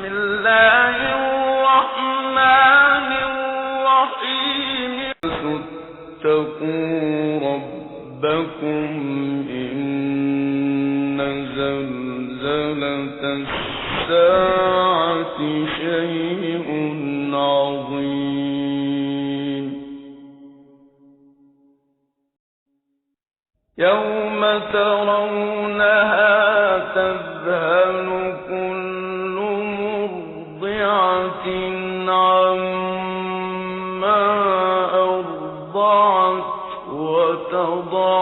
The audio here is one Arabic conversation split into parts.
الله الرحمن الرحيم اتقوا ربكم إن زلزلة الساعة شيء عظيم يوم ترونها تذهل كل مرضعة عما أرضعت وتضع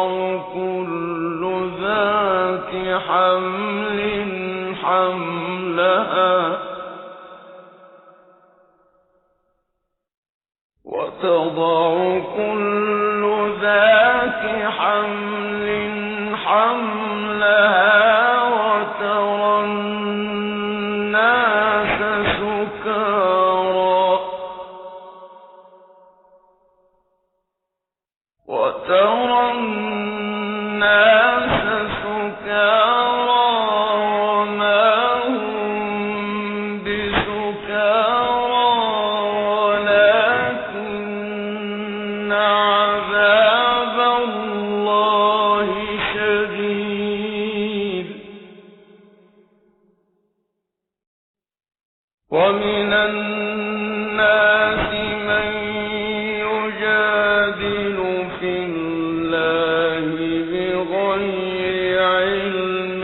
كل ذات حمل حملها وترى الناس سكارى وما هم بسكارى ولكن عذاب الله شديد ومن الناس من يجادل في الله بغير علم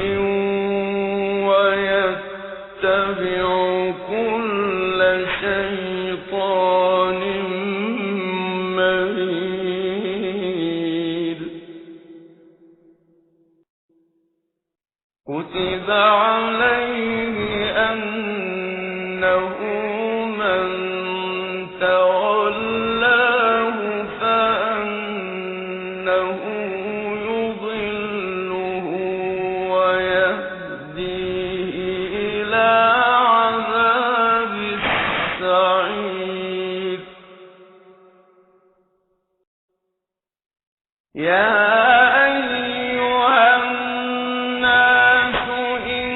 ويتبع كل شيطان مريد كتب عليه أنه من تولاه فأنه يضله ويهديه إلى عذاب السعير يا أيها الناس إن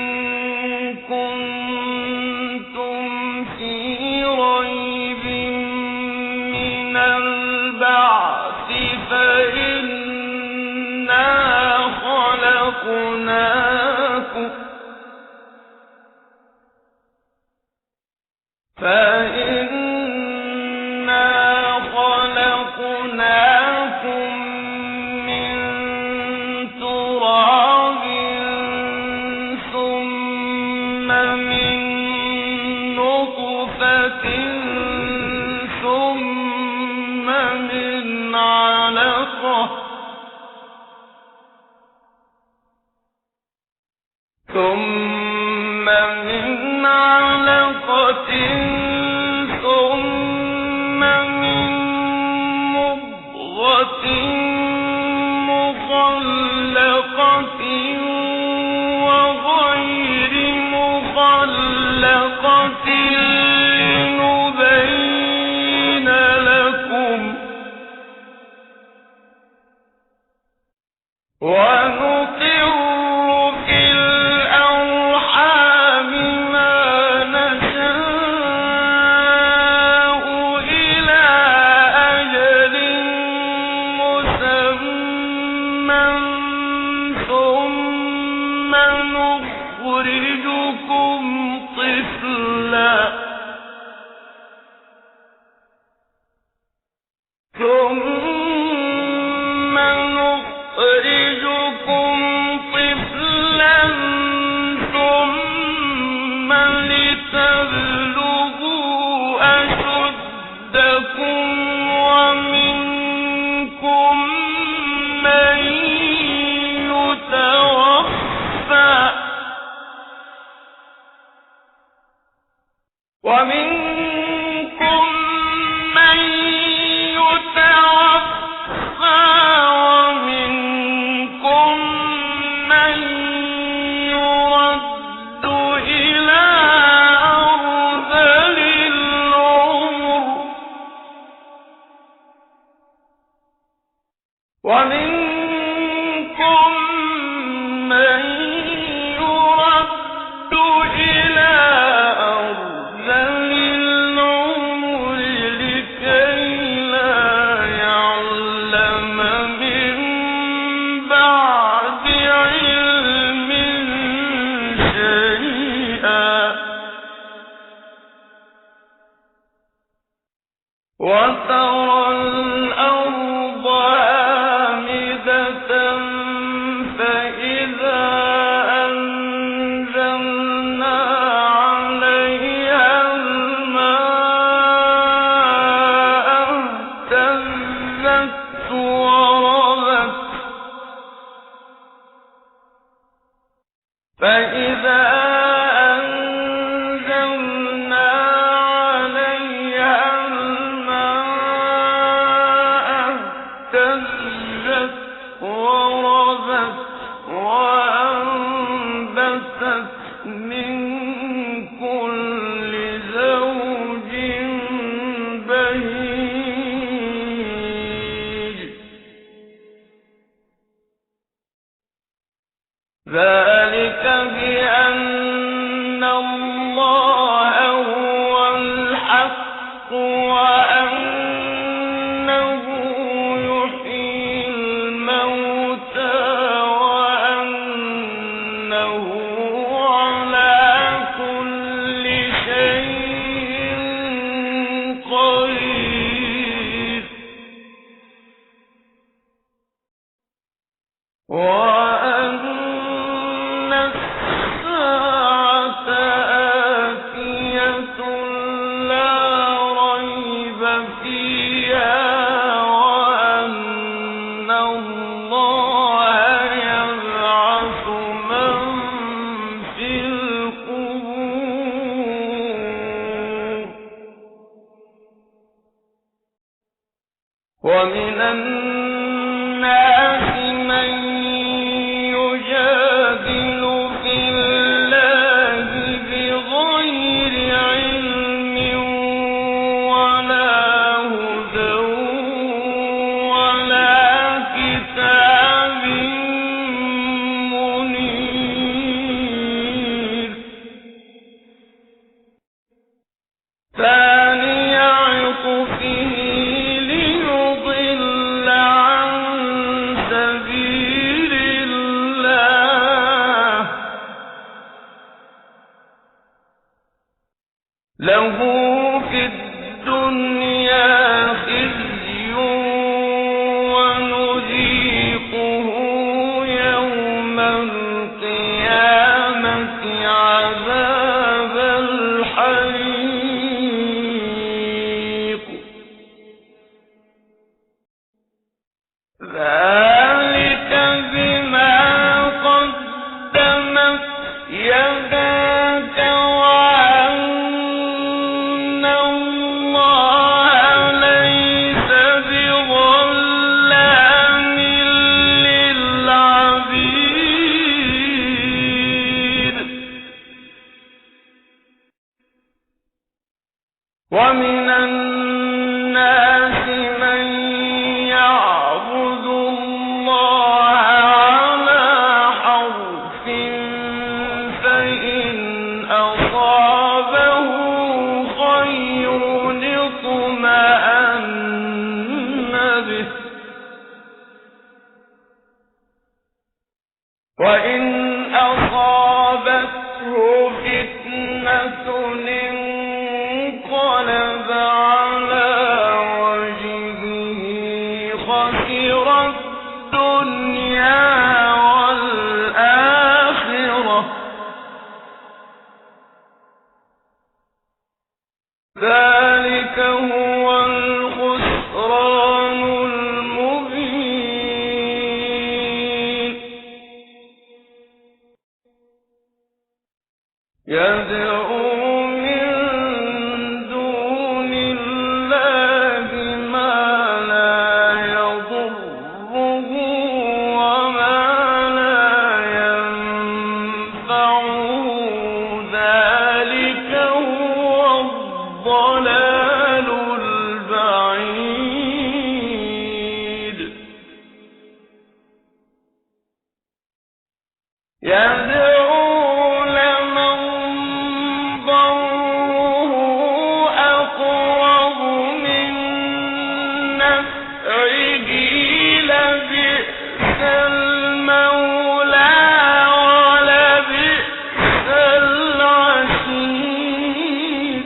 كنتم في ريب من البعث فإنا خلقناكم من تراب ثم من نطفة ثم من علقة ثم من مضغة مخلقة وغير مخلقة لنبين لكم ونقر في الأرحام ما نشاء إلى أجل مسمى ثم نخرجكم طفلا ثم لتبلغوا أشدكم ومنكم من يتوفى ومنكم من يرد إلى أرذل العمر ومنكم من يرد إلى أرذل وترى الأرض هامدة فإذا أنزلنا عليها الماء اهتزت وربت فإذا أنزلنا عليها الماء اهتزت وربت وأنبتت من كل زوج بهيج ذلك بأن الله هو الحق وأنه يحيي الموتى وأنه على كل شيء قدير وأن الساعة آتية لا ريب فيها وأن الله يبعث من في القبور ومن الناس من يجادل في الله بغير علم ولا هدى ولا كتاب منير ثاني عطفه ليضل عن سبيل الله له في الدنيا خزي ونذيقه يوم القيامة عذاب الحريق ذلك بما قدمت يداك وأن الله ليس بظلام للعبيد ومن الناس من يعبد الله على حرف فإن أصابه خير اطمأن به وإن أصابته فتنة انقلب على وجهه خسر الدنيا والآخرة ذلك هو الخسران المبين يدعو من دون الله ما لا يضره وما لا ينفعه ذلك هو الضلال البعيد يدعو لمن ضره أقرب من نفعه لبئس المولى ولبئس العشير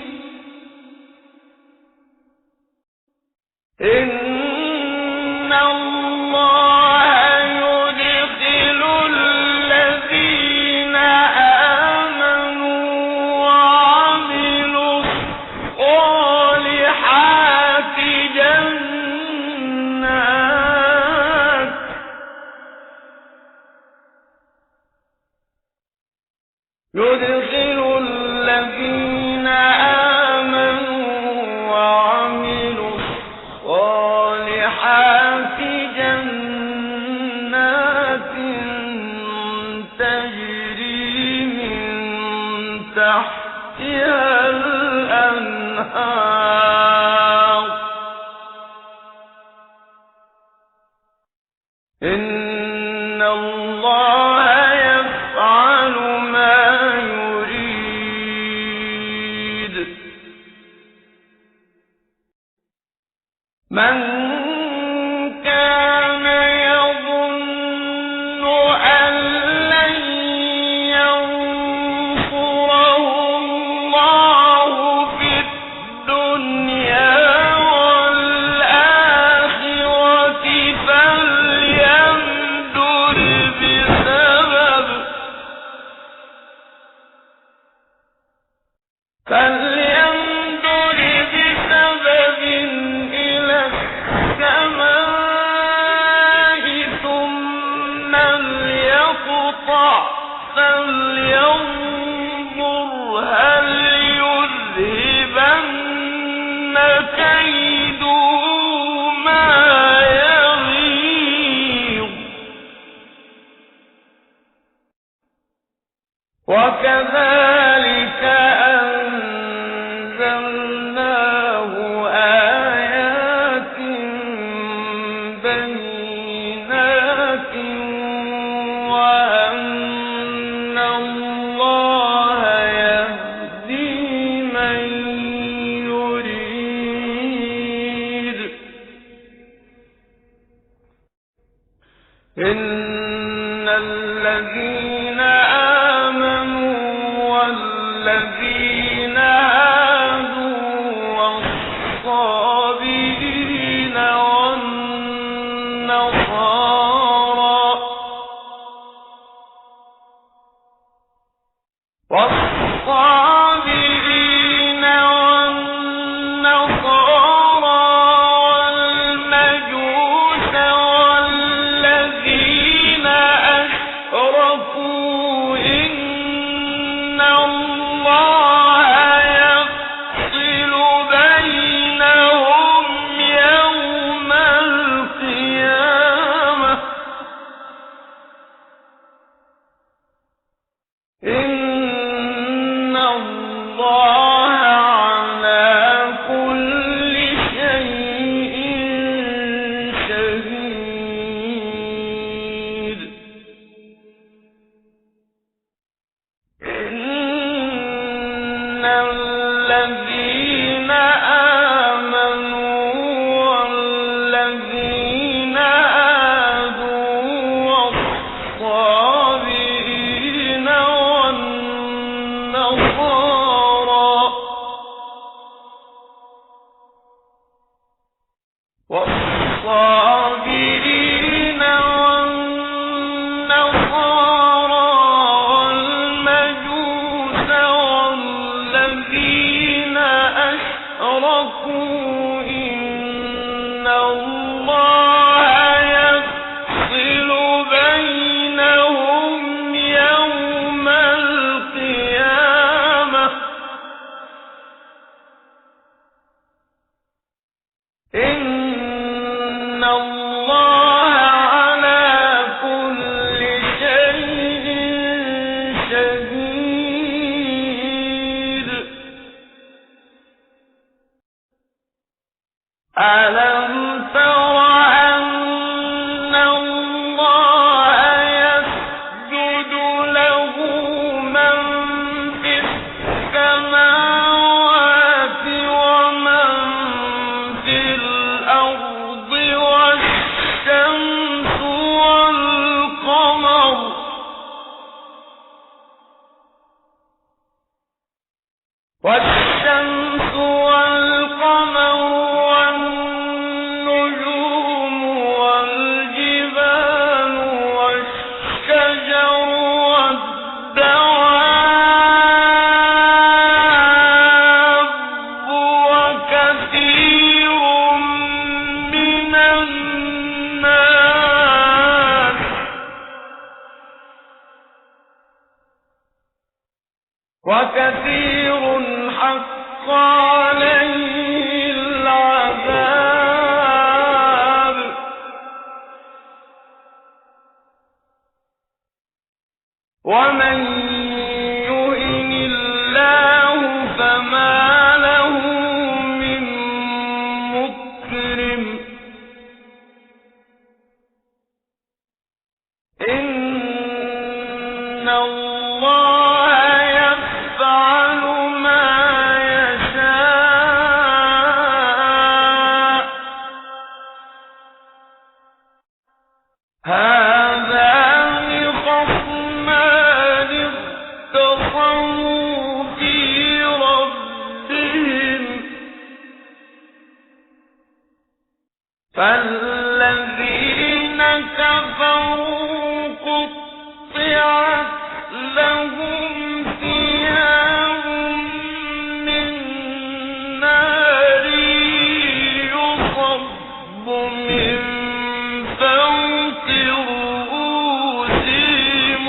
تحتها الأنهار إن الله يفعل ما يريد من كان يظن أن لن ينصره الله في الدنيا والآخرة فليمدد بسبب إلى السماء ثم ليقطع فلينظر هل يذهبن كيده ما يغيظ وكذلك أنزلناه آيات بينات وأن الله يهدي من يريد إن الذين آمنوا والذين هادوا والصابئين والنصارى والمجوس والذين أشركوا إن الله يفصل بينهم يوم القيامة إن الله على كل شيء شهيد إن الذين آمنوا والذين هادوا والصابئين والنصارى والمجوس والذين أشركوا إن الله يفصل بينهم يوم القيامة إن الله على كل شيء شهيد ألم تر أن الله يسجد له من في السماوات ومن في الأرض والشمس والقمر والنجوم والجبال والشجر والدواب وكثير من الناس وكثير حق عليه العذاب ومن يهن الله فالذين كفروا قطعت لهم ثياب من نار يصب من فوق رؤوسهم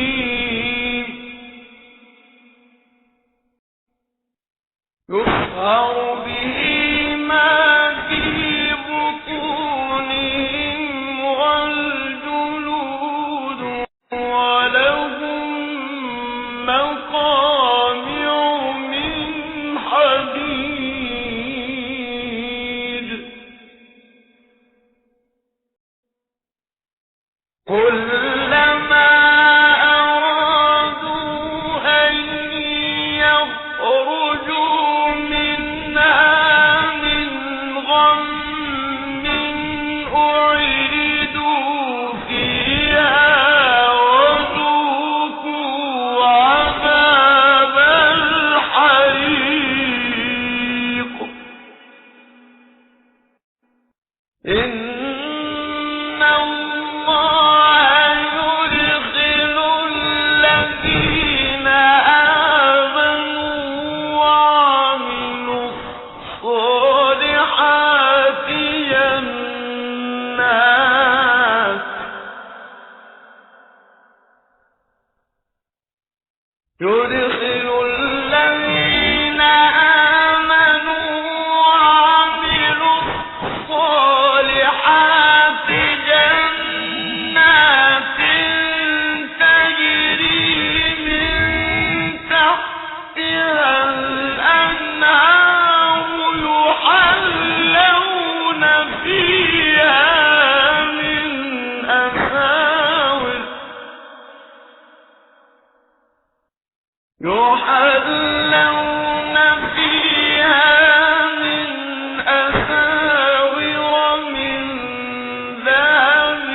الحميم يصهر به ما في بطونهم والجلود ولهم مقامع من حديد كلما أرادوا أن يخرجوا منها من غم أعيدوا فيها وذوقوا عذاب الحريق إن الله يدخل الذين آمنوا وعملوا الصالحات جنات يدخل الذين آمنوا وعملوا الصالحات جنات تجري من تحتها الأنهار يحلون فيها من أساور من ذهب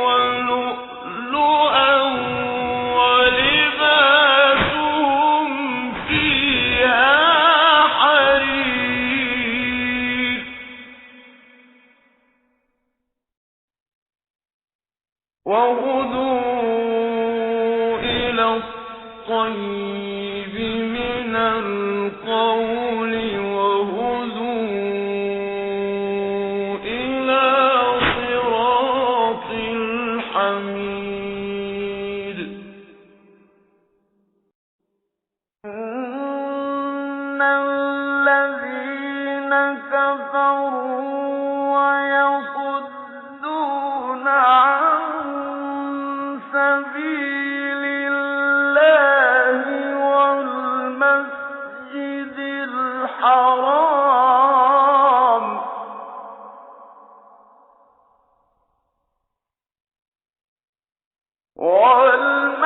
ولؤلؤا ولباسهم فيها حرير وهدوا إلى الطيب من القول وهدوا إلى صراط الحميد إن الذين كفروا ويصدون عن سبيل الله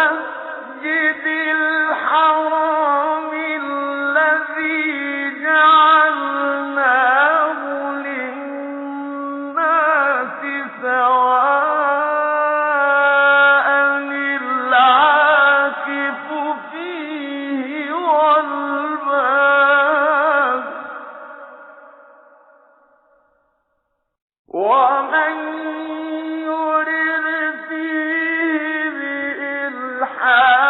والمسجد الحرام الذي جعلناه للناس سواء العاكف فيه والباد ومن يرد فيه بإلحاد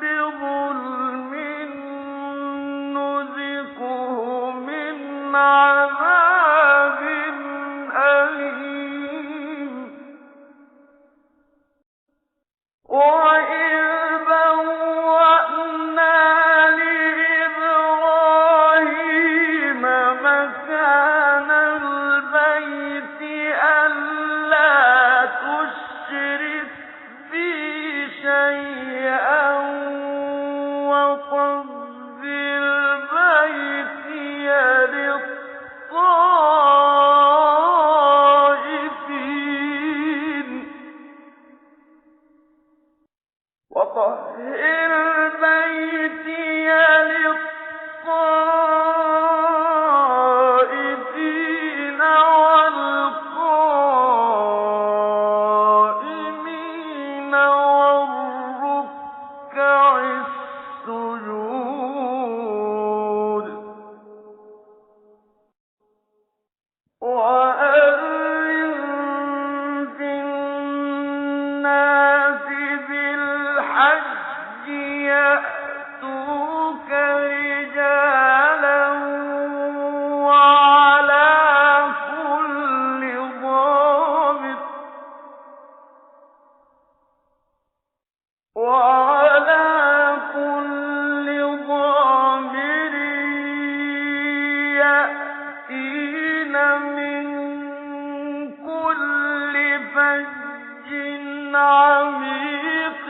بظلم نذقه من عذاب أليم وإذ بوأنا لإبراهيم مكان البيت ألا تشرك بي شيئا وطهر بيتي للطائفين والقائمين والركع السجود الحج يأتوك رجالا وعلى كل ضامر يأتين من كل فج عميق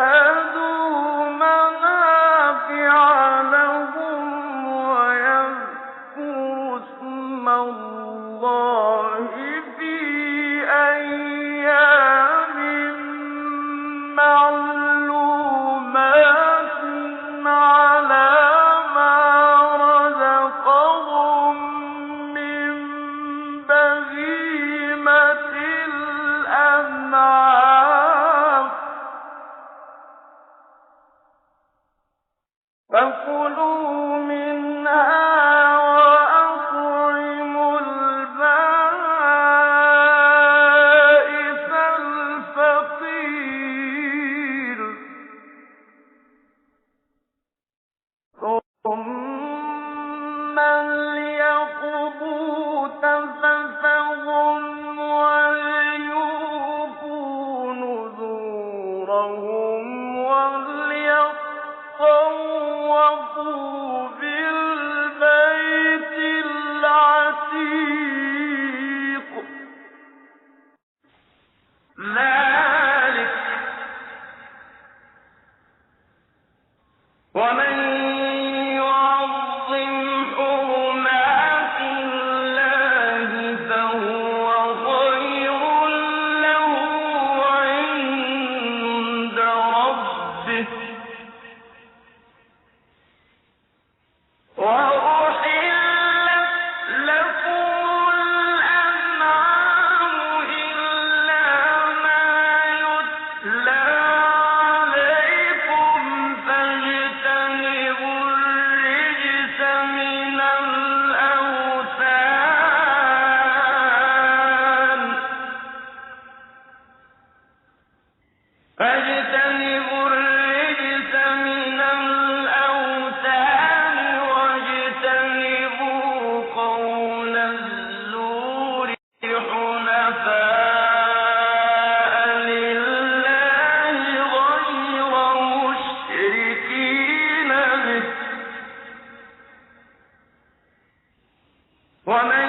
ليشهدوا منافع لهم ويذكروا اسم الله في أيام معلومات على ما رزقهم من بهيمة الأنعام فكلوا منها وأطعموا البائس الفقير ثم ليقضوا تفثهم وليوفوا نذورهم وليطوفوا بالبيت العتيق ذلك ومن يعظم حرمات الله فهو خير له عند ربه وأحلت لكم الأنعام إلا ما يتلى عليكم فاجتنبوا الرجس من الأوثان واجتنبوا قول الزور حنفاء لله غير مشركين به ومن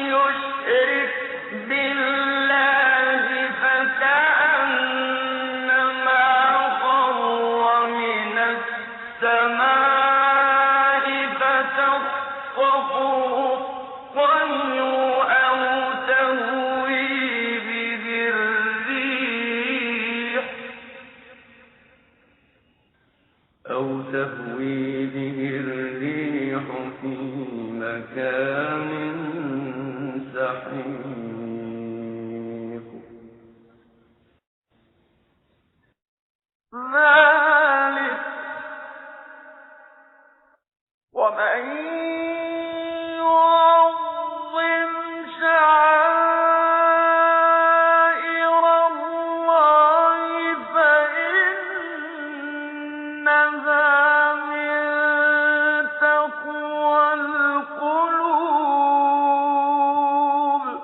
يشرك بالله فكأنما خر من السماء فتخطفه الطير أو تهوي به الريح في مكان سحيق ذلك ومن يعظم شعائر الله فإنها من تقوى القلوب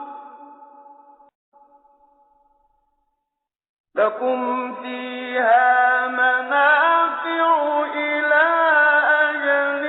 لكم فيها منافع إلى أجل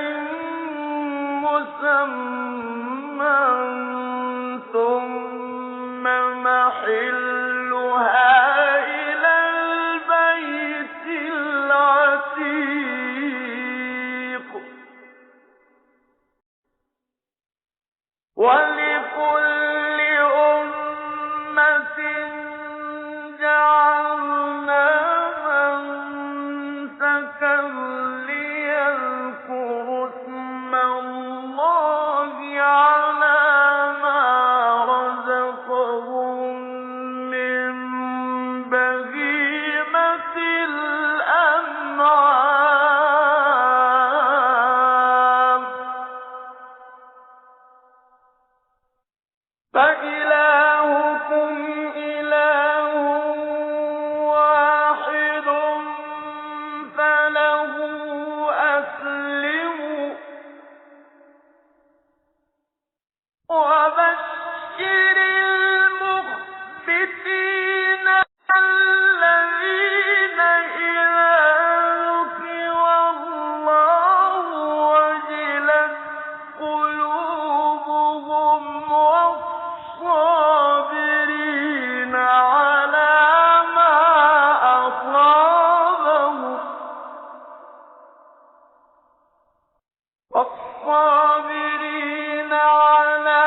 والصابرين على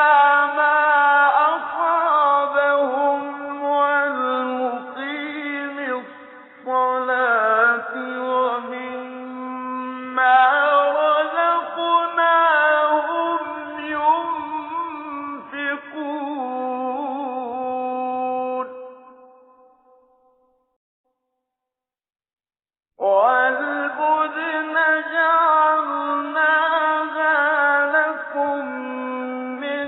ما أصابهم والمقيم الصلاة ومما رزقناهم ينفقون والبدن جعلناها لكم من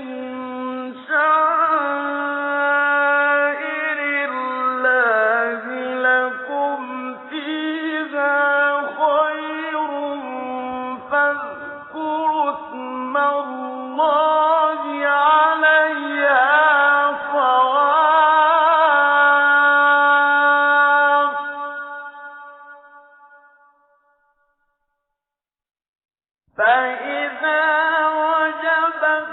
شعائر الله لكم فيها خير فاذكروا اسم الله عليها صواف فإذا وجبت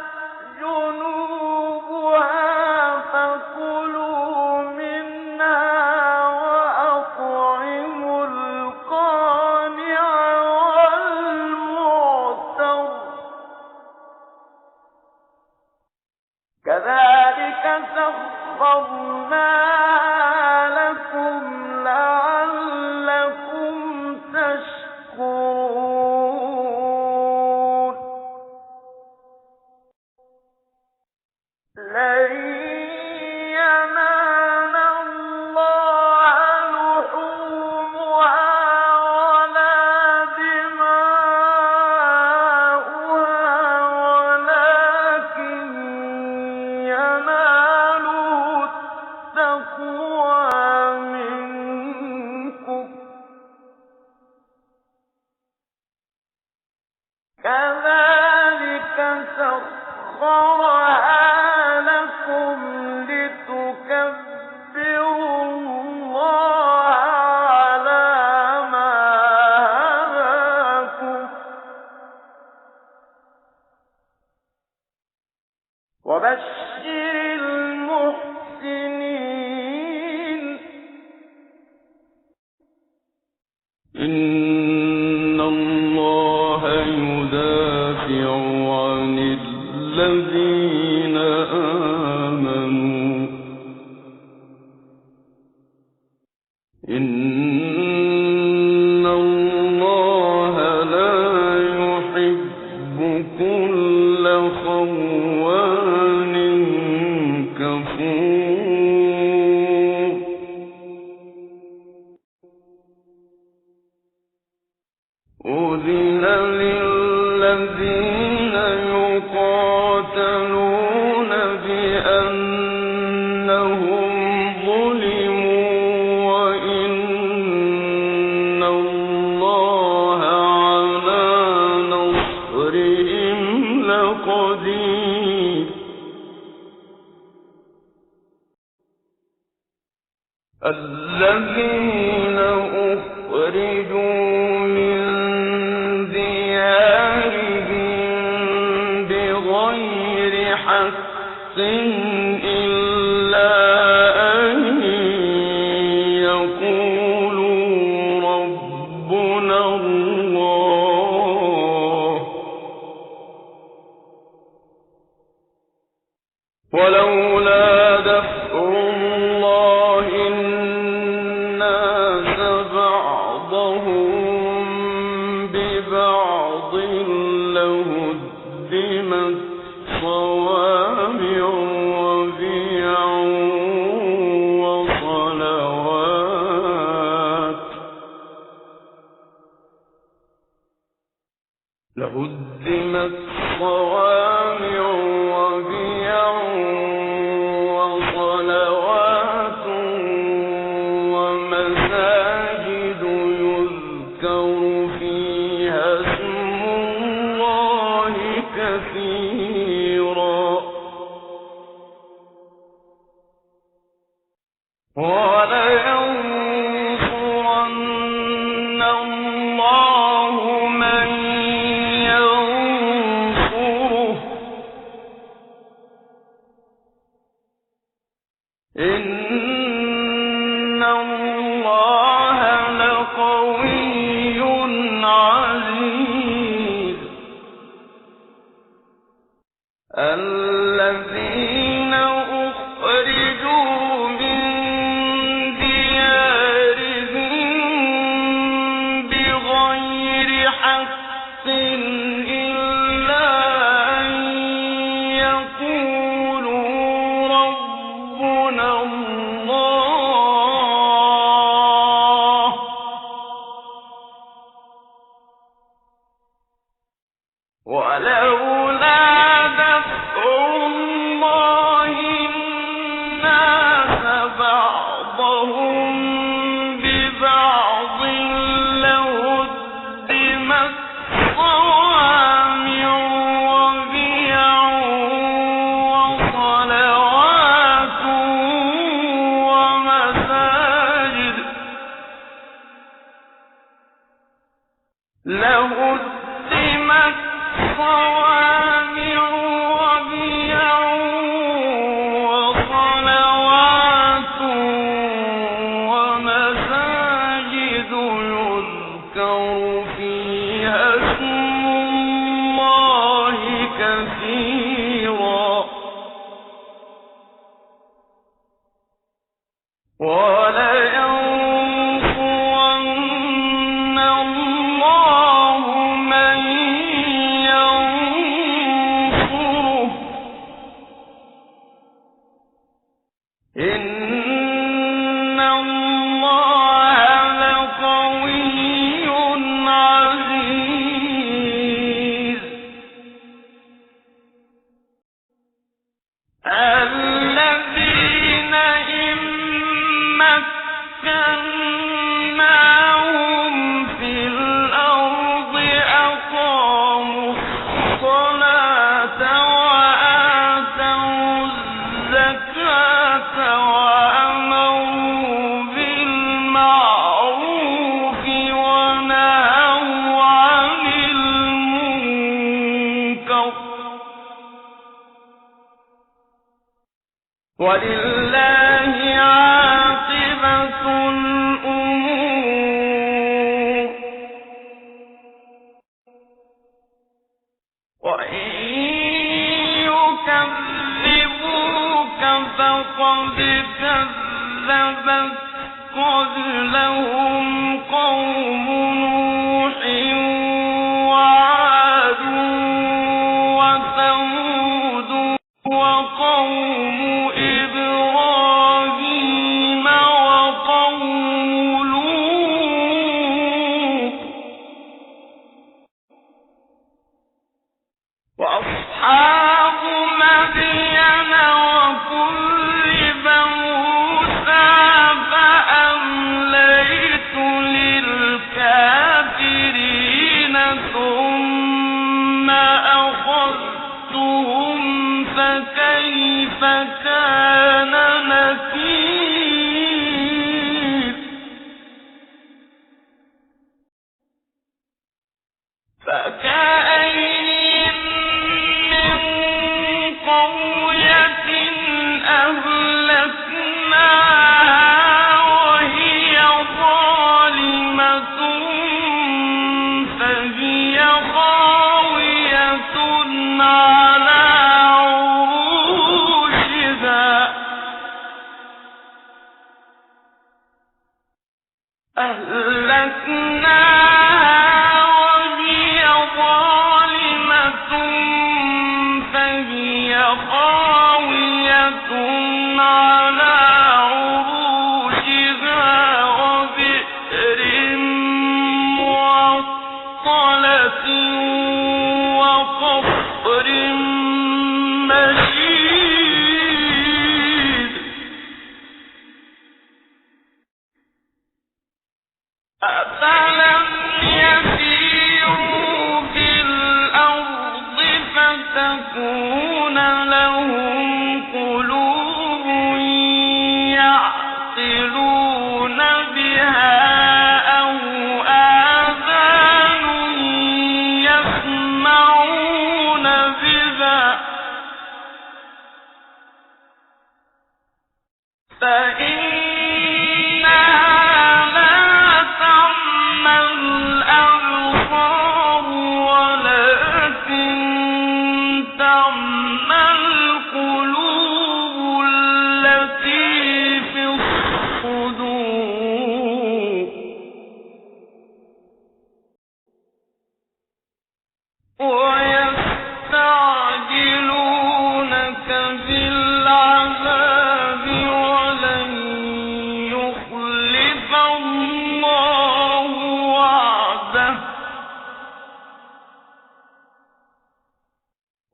جنوبها فكلوا منها وأطعموا القانع والمعتر كذلك سخرناها لكم لعلكم تشكرون لن ينال الله لحومها ولا دماؤها ولكن يناله التقوى منكم كذلك سخرها لكم لتكبروا الله على ما هداكم وبشر المحسنين إن الله يدافع عن الذين آمنوا إن الله لا يحب كل خوان كفور أذن للذين يقاتلون بأنهم ظلموا وإن الله على نصرهم لقدير الذين أخرجوا من ديارهم بغير حق إلا أن يقولوا ربنا الله ولولا دفع الله الناس بعضهم ببعض لهدمت صوامع وبيع وصلوات لهدمت صوامع وبيع وصلوات ومساجد يذكر فيها اسم الله كثيرا ولينصرن الله من ينصره ولولا دفع الله الناس بعضهم ببعض لهدمت صوامع وبيع وصلوات ومساجد لهدمت صوامع وبيع وصلوات ومساجد يذكر فيها اسم الله كثيرا ولينصرن الله من ينصره إن الله لقوي عزيز الذين إن مكناهم في الأرض أقاموا الصلاة وآتوا الزكاة وأمروا بالمعروف ونهوا عن المنكر ولله عاقبة الأمور وإن يكذبوك فقد كذبت قبلهم قوم نوح وعاد وثمود وقوم إبراهيم وقوم لوط وأصحاب مدين وكذب موسى فأمليت للكافرين ثم أخذتهم فكيف كان نكير فكأين من قرية أهلكناها وهي ظالمة فهي خاوية على عروشها أهلكناها وهي ظالمة فهي خاوية على عروشها وبئر معطلة وقصر مشيد أفلم يسيروا في الأرض فتكون لهم قلوب يعقلون بها أو آذان يسمعون بها فإنها لا تعمى الأبصار ولكن تعمى القلوب التي في الصدور ويستعجلونك بالعذاب ولن يخلف الله وعده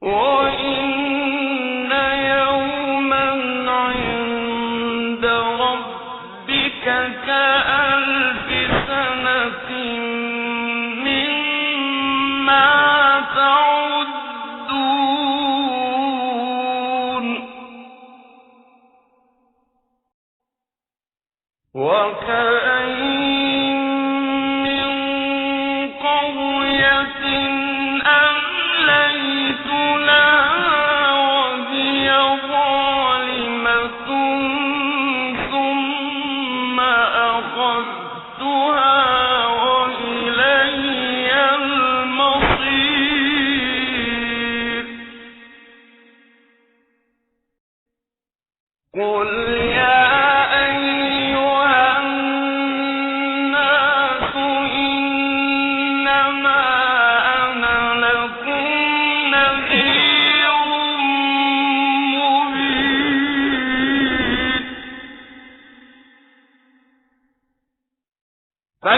وإن يوما عند ربك كألف سنة مما تعدون وكأين من قرية أمليت لها وهي ظالمة ثم أخذتها وإلي المصير قل يا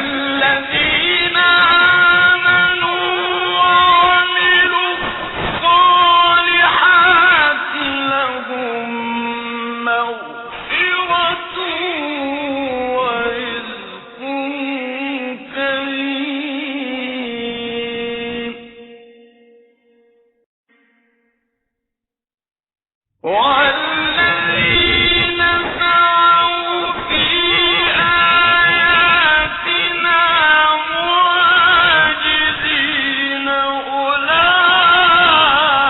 فالذين آمنوا وعملوا الصالحات لهم مغفرة ورزق كريم والذين سعوا في آياتنا معاجزين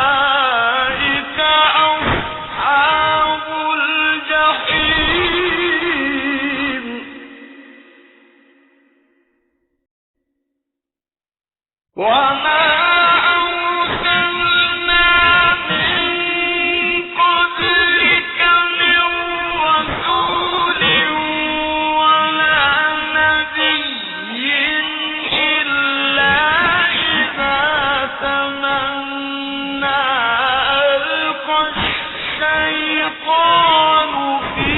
أولئك أصحاب الجحيم وما أرسلنا من قبلك من رسول ولا نبي إلا إذا تمنى ألقى الشيطان في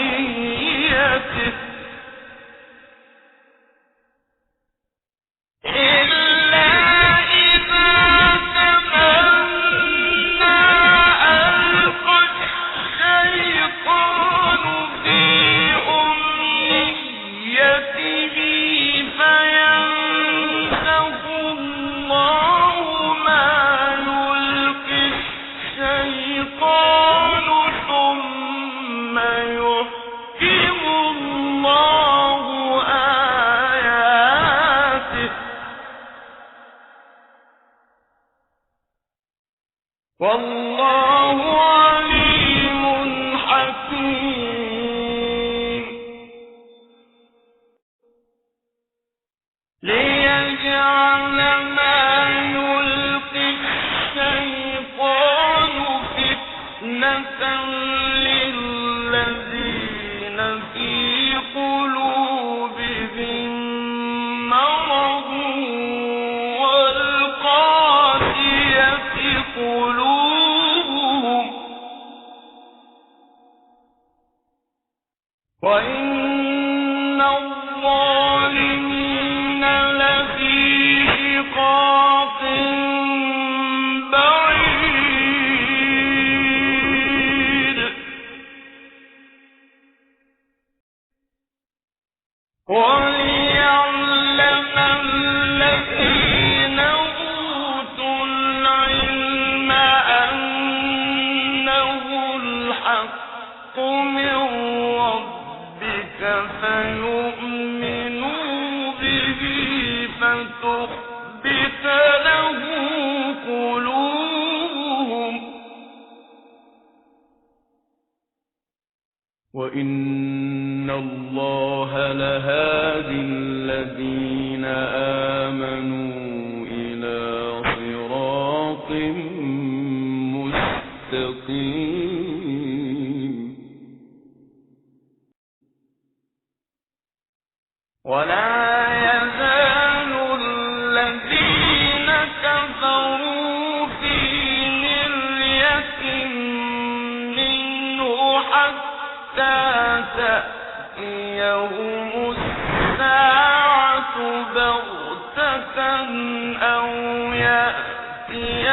أمنيته والله عليم حكيم ليجعل ما يلقي الشيطان فتنة للذين في قلوبهم مرض والقاسية قلوبهم وإن الظالمين لفي شقاق بعيد وليعلم الذين أوتوا العلم أنه الحق من ربك فيؤمنوا به فتخبت له قلوبهم وإن الله لهادي الذين آمنوا إلى صراط مستقيم ولا يزال الذين كفروا في مرية منه حتى تأتيهم الساعة بغتة أو يأتي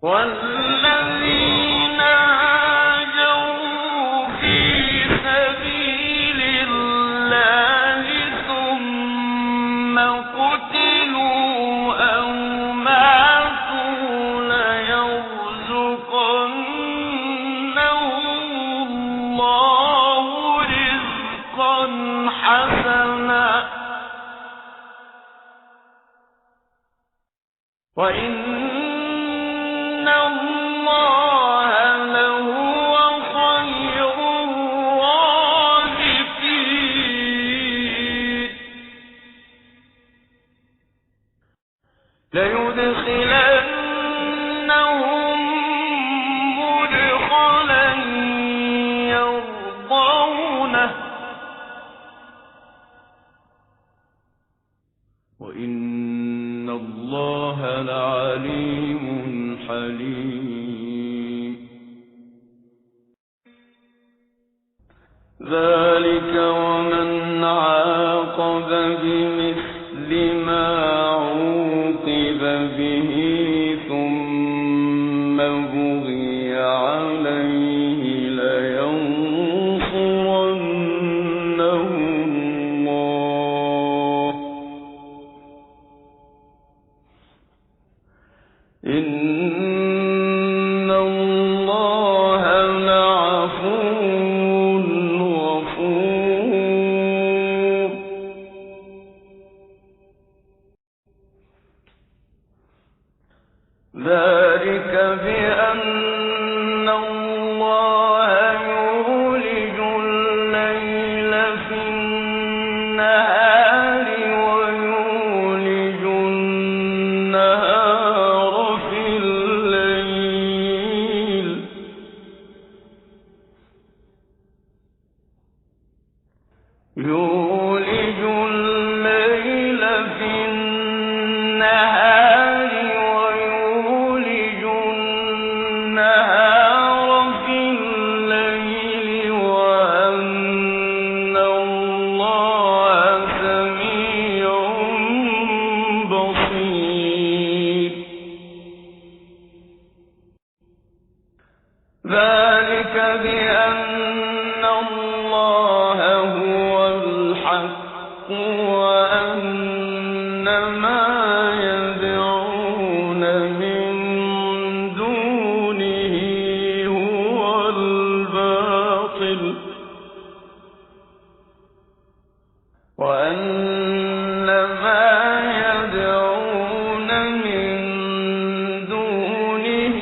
والذين هاجروا في سبيل الله ثم قتلوا أو ماتوا ليرزقنهم الله رزقا حسنا وإن الله لهو خير الرازقين ليدخلنهم مدخلا يرضونه وإن الله لعليم حليم ذلك ومن عاقب بمثل ما عوقب به ثم بغي عليه لينصرنه الله إن الله لعفو غفور ذلك بأن الله يولج الليل في النهار ويولج النهار في الليل يولج الليل في النهار ويولج النهار في الليل وأن الله سميع بصير ذلك بأن الله هو الحق وأن ما يدعون من دونه هو الباطل وأن ما يدعون من دونه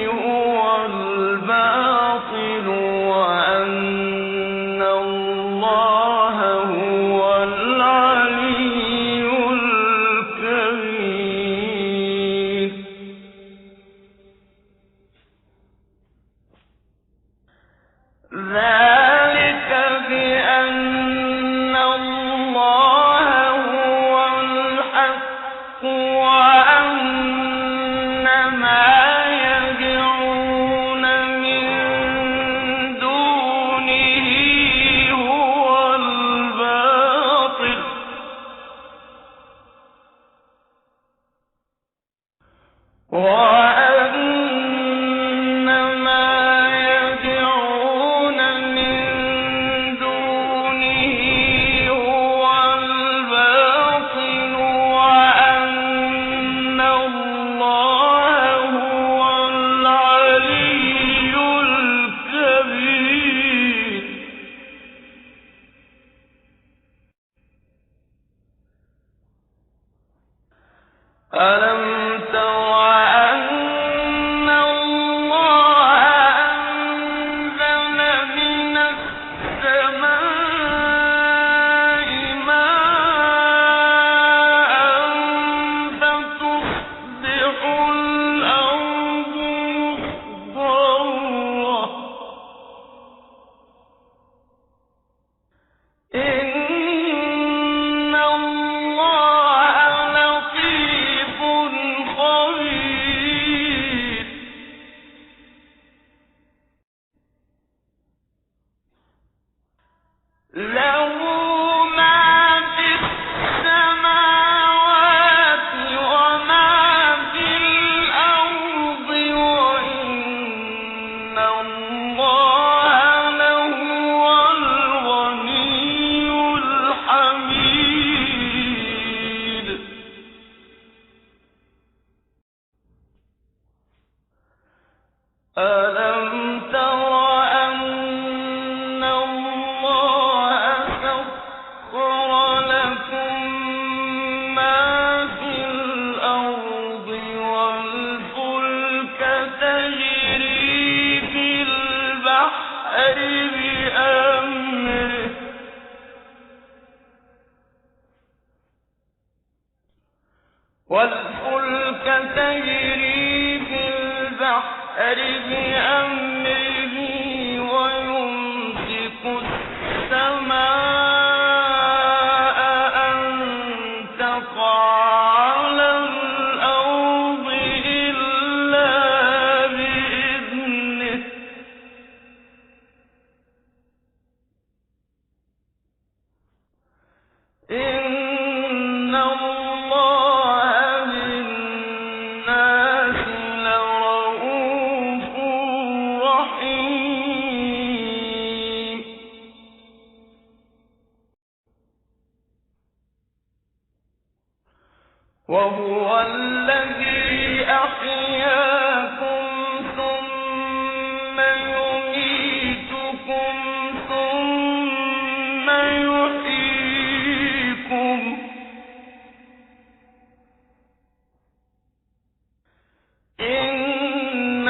هو الباطل وأن الله هو العلي ألم تر أن الله سخر لكم ما في الأرض والفلك تجري في البحر بأمره ويمسك السماء أن تقع على الأرض إلا بإذنه إن الله بالناس لرءوف رحيم وهو الذي أحياكم ثم يميتكم ثم يحييكم إن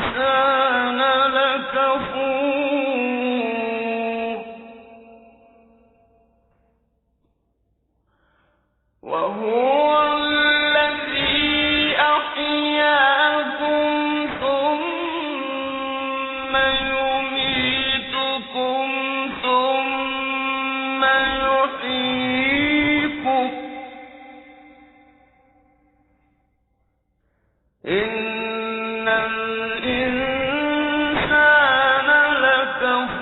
الإنسان لكفور وهو الذي أحياكم ثم يميتكم ثم يحييكم إن الإنسان لكفور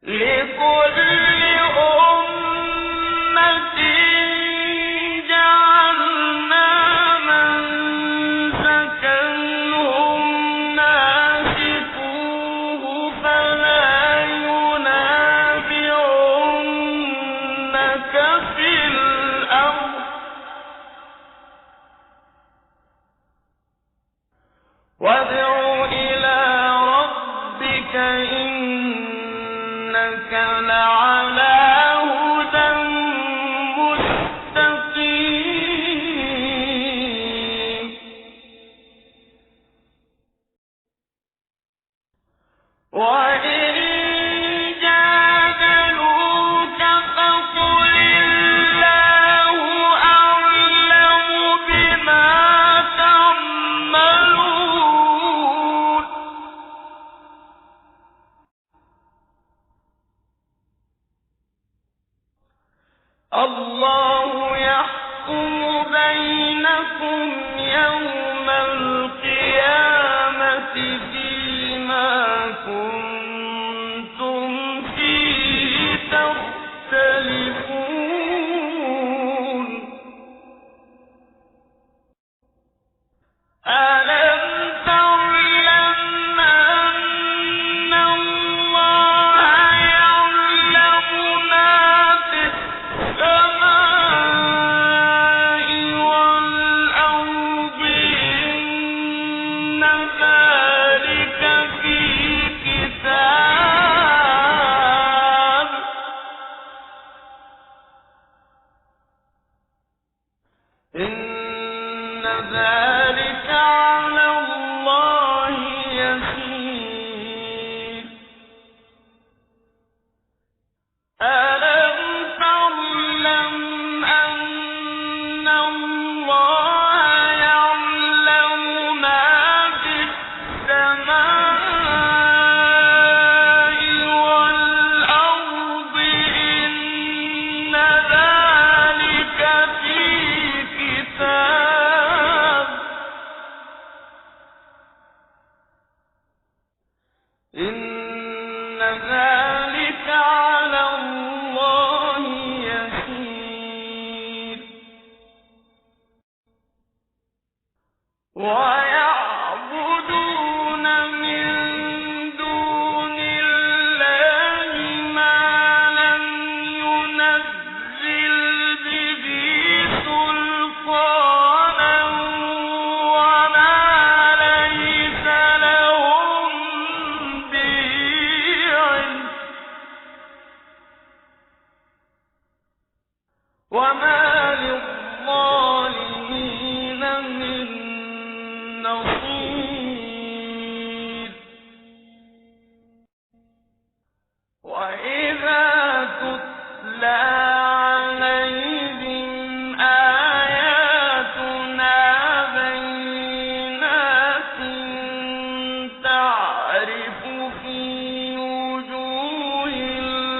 لكل أمة جعلنا منسكا هم ناسكوه فلا ينازعنك في الأمر وادع إلى ربك إنك لعلى هدى مستقيم وإن جادلوك فقل الله أعلم بما تعملون الله يحكم بينكم يوم القيامة فيما كنتم فيه تختلفون ألم تعلم أن الله يعلم ما في السماء والأرض إن ذلك في كتاب إن ذلك على الله يسير ألم تعلم أن الله يعلم ما في السماء والأرض إن ذلك في كتاب وما للظالمين من نصير وإذا تتلى عليهم آياتنا بينات تعرف في وجوه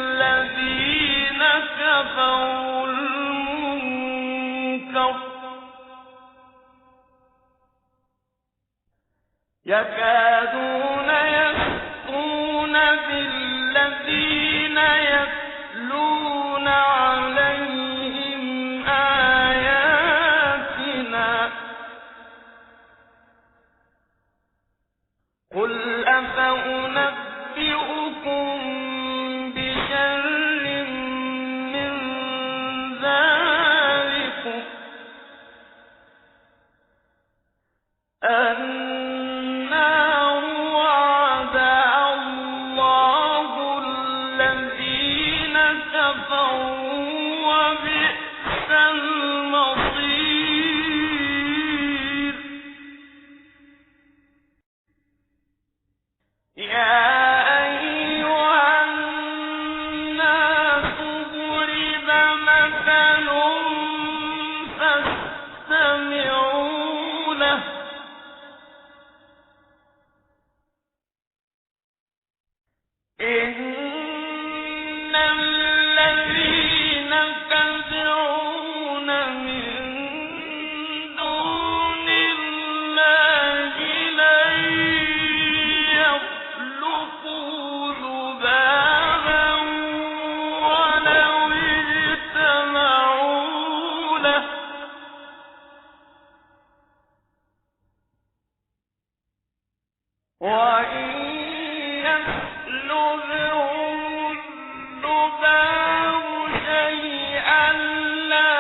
الذين كفروا المنكر يكادون يسطون بالذين يتلون عليهم آياتنا قل أفأنبئكم بشر من ذلكم النار وعدها الله الذين كفروا وبئس المصير يا أيها الناس ضرب مثل فاستمعوا له إن الذين تدعون من دون الله لن يخلقوا ذبابا ولو اجتمعوا له وإن يسلبهم الذباب شيئا لا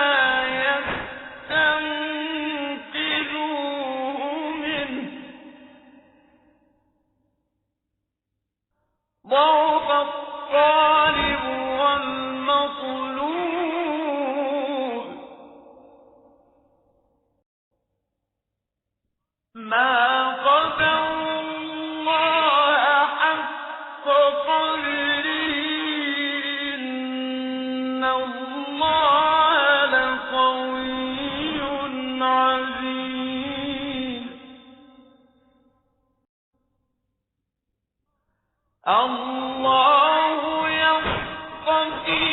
يستنقذوه منه ضعف الطالب والمطلوب ما قدروا الله حق قدره إن الله لقوي عزيز الله يصطفي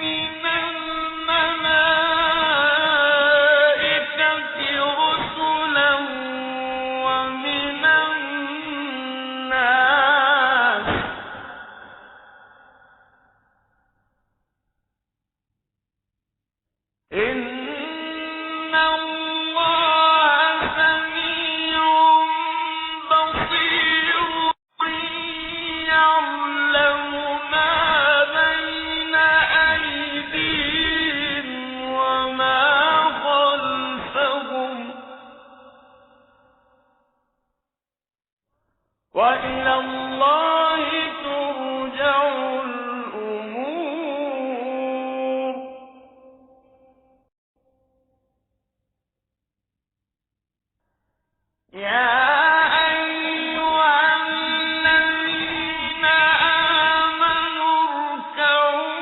من الملائكة رسلا ومن الناس إن الله سميع بصير يعلم ما بين أيديهم وما خلفهم وإلى الله ترجع الأمور يا أيها الذين آمنوا اركعوا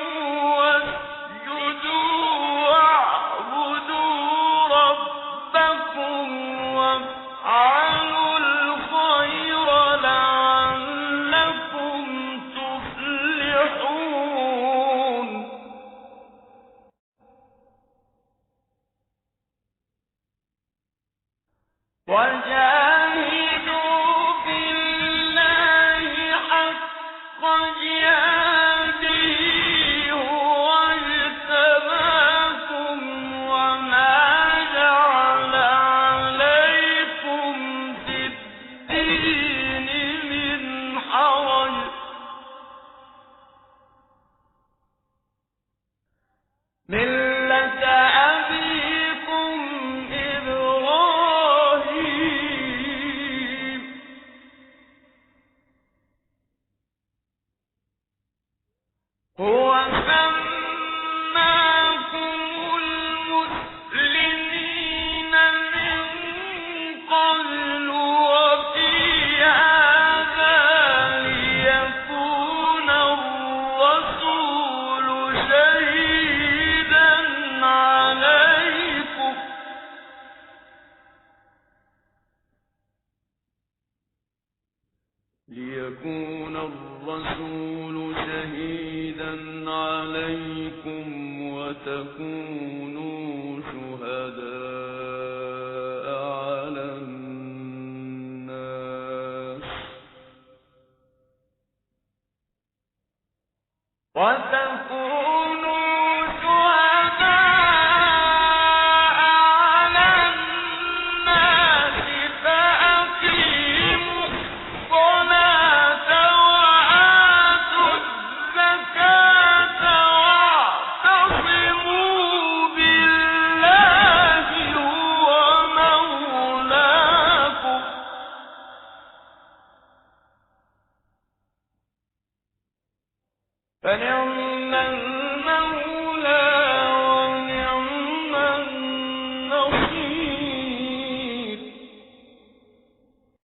واسجدوا واعبدوا ربكم وافعلوا الخير لعلكم تفلحون وجاهدوا في الله حق جهاده هو اجتباكم وما جعل عليكم في الدين من حرج ملة أبيكم إبراهيم هو سماكم تكونوا